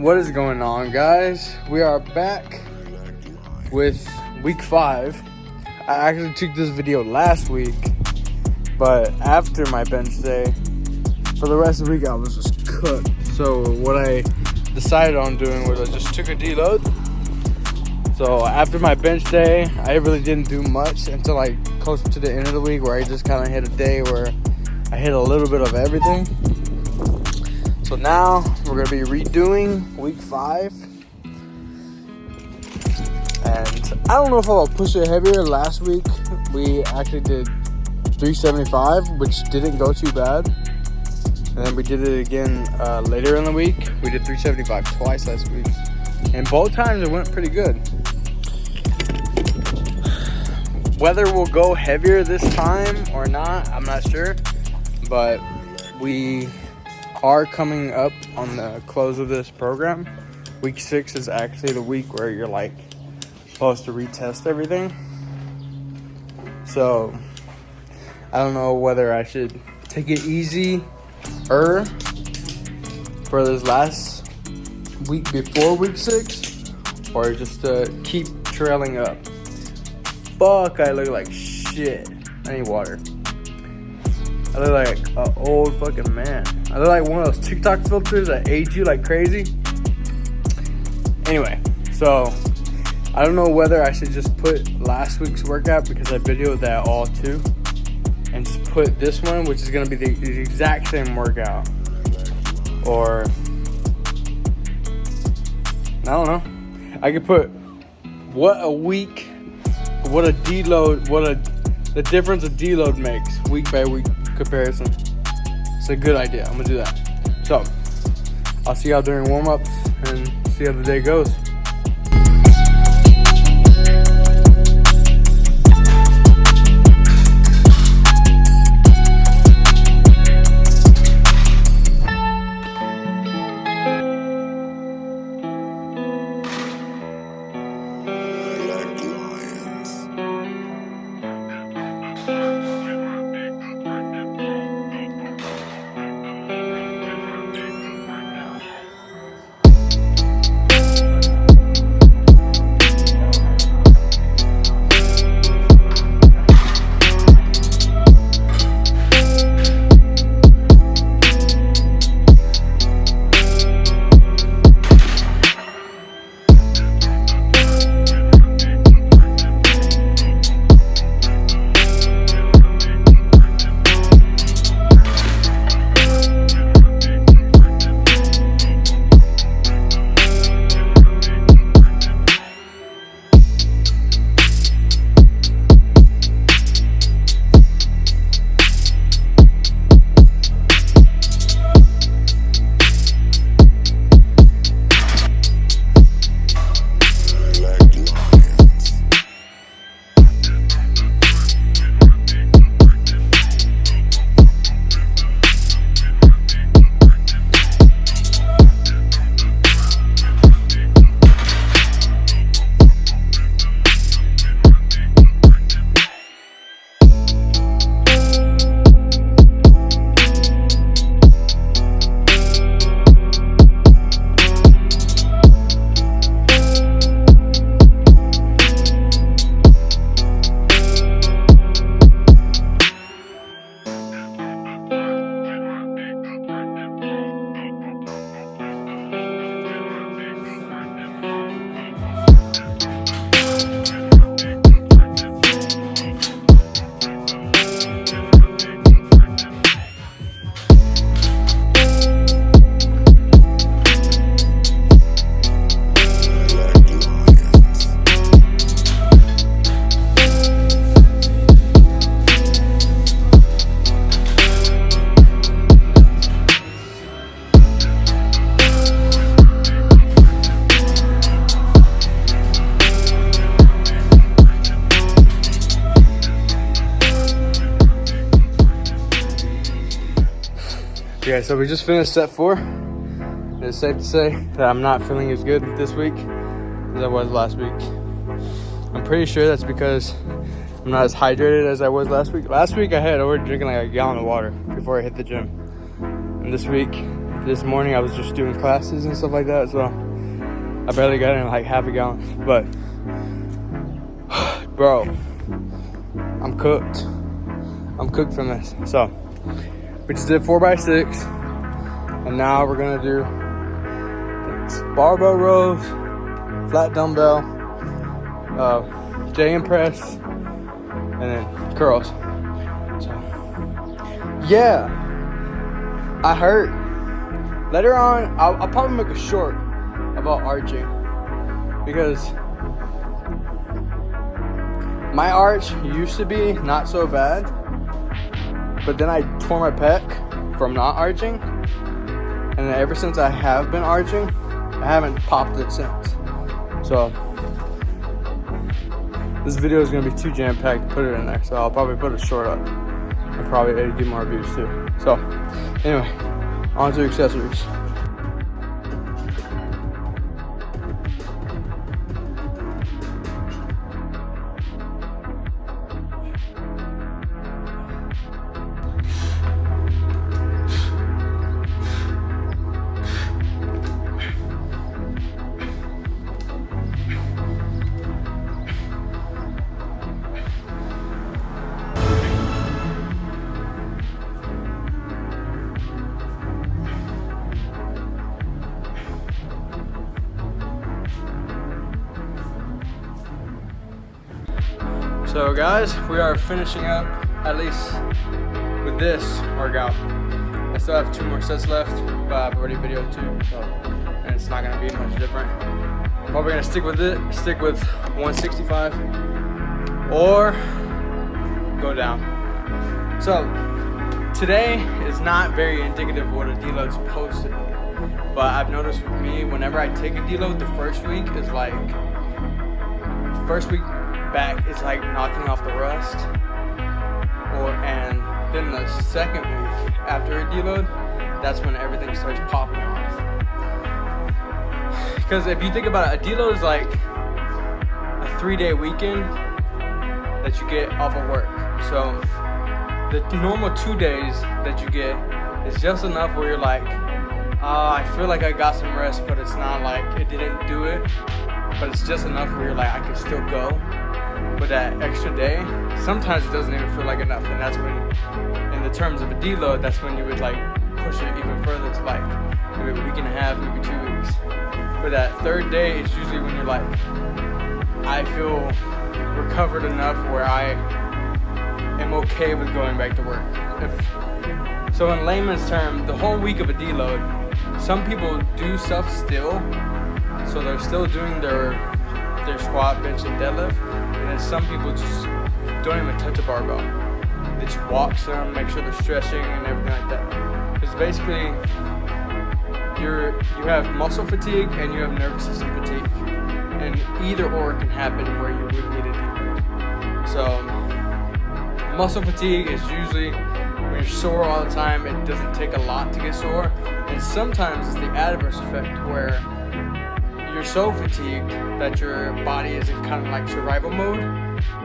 What is going on, guys? We are back with week 5. I actually took this video last week, but after my bench day, for the rest of the week I was just cooked. So what I decided on doing was I just took a deload. So after my bench day, I really didn't do much until like close to the end of the week, where I just kind of hit a day where I hit a little bit of everything. So now we're gonna be redoing week 5, and I don't know if I'll push it heavier. Last week we actually did 375, which didn't go too bad, and then we did it again later in the week. We did 375 twice last week, and both times it went pretty good. Whether we'll go heavier this time or not, I'm not sure, but we are coming up on the close of this program. Week 6 is actually the week where you're like supposed to retest everything. So I don't know whether I should take it easy for this last week before week 6, or just to keep trailing up. Fuck, I look like shit. I need water. I look like an old fucking man. I look like one of those TikTok filters that age you like crazy. Anyway, so I don't know whether I should just put last week's workout, because I videoed that all too, and just put this one, which is going to be the exact same workout. Or I don't know. I could put the difference a deload makes week by week comparison. It's a good idea. I'm gonna do that. So I'll see y'all during warm-ups and see how the day goes. Okay, so we just finished set 4. It's safe to say that I'm not feeling as good this week as I was last week. I'm pretty sure that's because I'm not as hydrated as I was last week. Last week I had already drinking like a gallon of water before I hit the gym. And this week this morning I was just doing classes and stuff like that, so I barely got in like half a gallon. But bro, I'm cooked. I'm cooked from this. So we just did 4x6, and now we're gonna do barbell rows, flat dumbbell, J and press, and then curls. So yeah, I heard later on I'll probably make a short about arching, because my arch used to be not so bad, but then I tore my pec from not arching, and then ever since I have been arching, I haven't popped it since. So this video is gonna be too jam-packed to put it in there, so I'll probably put a short up and probably get more views too. So anyway, on to accessories. So guys, we are finishing up, at least with this workout. I still have 2 more sets left, but I've already videoed 2, so, and it's not gonna be much different. Probably gonna stick with 165 or go down. So today is not very indicative of what a deload's supposed to be, but I've noticed with me, whenever I take a deload, the first week is like, back is like knocking off the rust, and then the second week after a deload, that's when everything starts popping off. Because if you think about it, a deload is like a 3-day weekend that you get off of work. So the normal 2 days that you get is just enough where you're like, I feel like I got some rest, but it's not like it didn't do it, but it's just enough where you're like, I can still go. But that extra day, sometimes it doesn't even feel like enough, and that's when, in the terms of a deload, that's when you would like push it even further to like maybe a week and a half, maybe 2 weeks. But that third day is usually when you're like, I feel recovered enough where I am okay with going back to work. So in layman's term, the whole week of a deload, some people do stuff still, so they're still doing their squat, bench, and deadlift. And then some people just don't even touch a barbell. They just walk some, make sure they're stretching and everything like that. Because basically, you have muscle fatigue and you have nervous system fatigue. And either or can happen where you would need a deload. So muscle fatigue is usually when you're sore all the time. It doesn't take a lot to get sore. And sometimes it's the adverse effect where you're so fatigued that your body is in kind of like survival mode,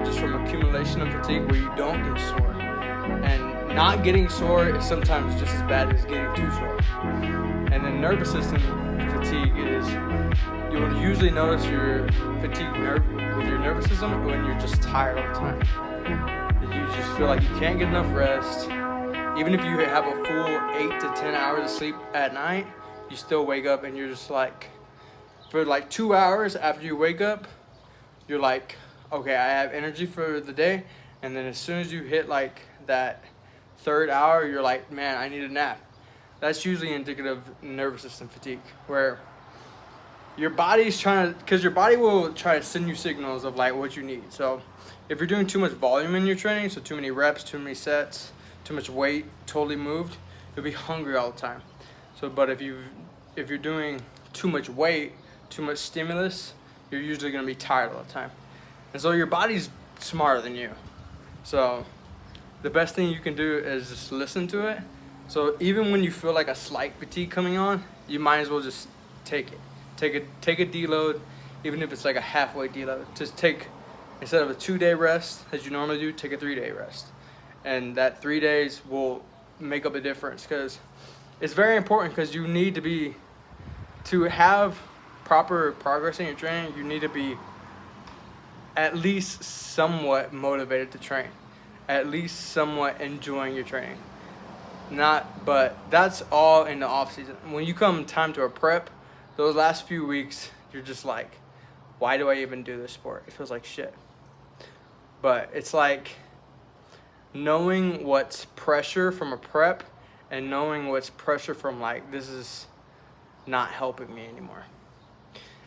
just from accumulation of fatigue, where you don't get sore. And not getting sore is sometimes just as bad as getting too sore. And then nervous system fatigue is, you will usually notice your fatigue with your nervous system when you're just tired all the time. You just feel like you can't get enough rest. Even if you have a full 8 to 10 hours of sleep at night, you still wake up and you're just like, for like 2 hours after you wake up, you're like, okay, I have energy for the day. And then as soon as you hit like that 3rd hour, you're like, man, I need a nap. That's usually indicative of nervous system fatigue, where your body's trying to, because your body will try to send you signals of like what you need. So if you're doing too much volume in your training, so too many reps, too many sets, too much weight, totally moved, you'll be hungry all the time. So, but if you're doing too much weight, too much stimulus, you're usually going to be tired all the time. And so your body's smarter than you. So the best thing you can do is just listen to it. So even when you feel like a slight fatigue coming on, you might as well just take it. Take a deload, even if it's like a halfway deload. Just take, instead of a 2-day rest as you normally do, take a 3-day rest. And that 3 days will make up a difference, because it's very important because you need to have proper progress in your training. You need to be at least somewhat motivated to train, at least somewhat enjoying your training. But that's all in the off season. When you come time to a prep, those last few weeks, you're just like, why do I even do this sport? It feels like shit. But it's like knowing what's pressure from a prep and knowing what's pressure from like, this is not helping me anymore.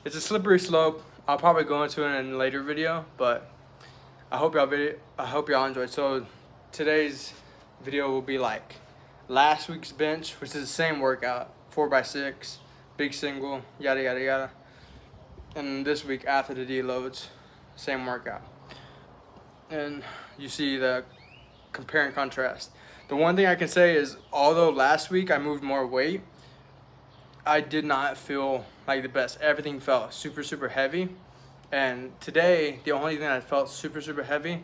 It's a slippery slope. I'll probably go into it in a later video, but I hope y'all enjoyed. So today's video will be like last week's bench, which is the same workout, 4x6, big single, yada yada yada. And this week after the deloads, same workout. And you see the compare and contrast. The one thing I can say is, although last week I moved more weight, I did not feel like the best. Everything felt super, super heavy. And today, the only thing that felt super, super heavy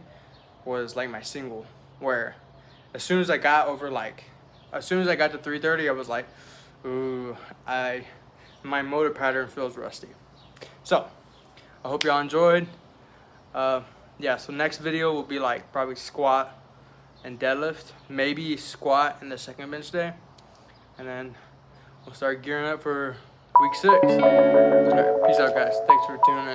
was like my single, where as soon as I got to 330, I was like, ooh, my motor pattern feels rusty. So I hope y'all enjoyed. Yeah, so next video will be like probably squat and deadlift, maybe squat in the second bench day, and then we'll start gearing up for week 6. All right, peace out, guys. Thanks for tuning in.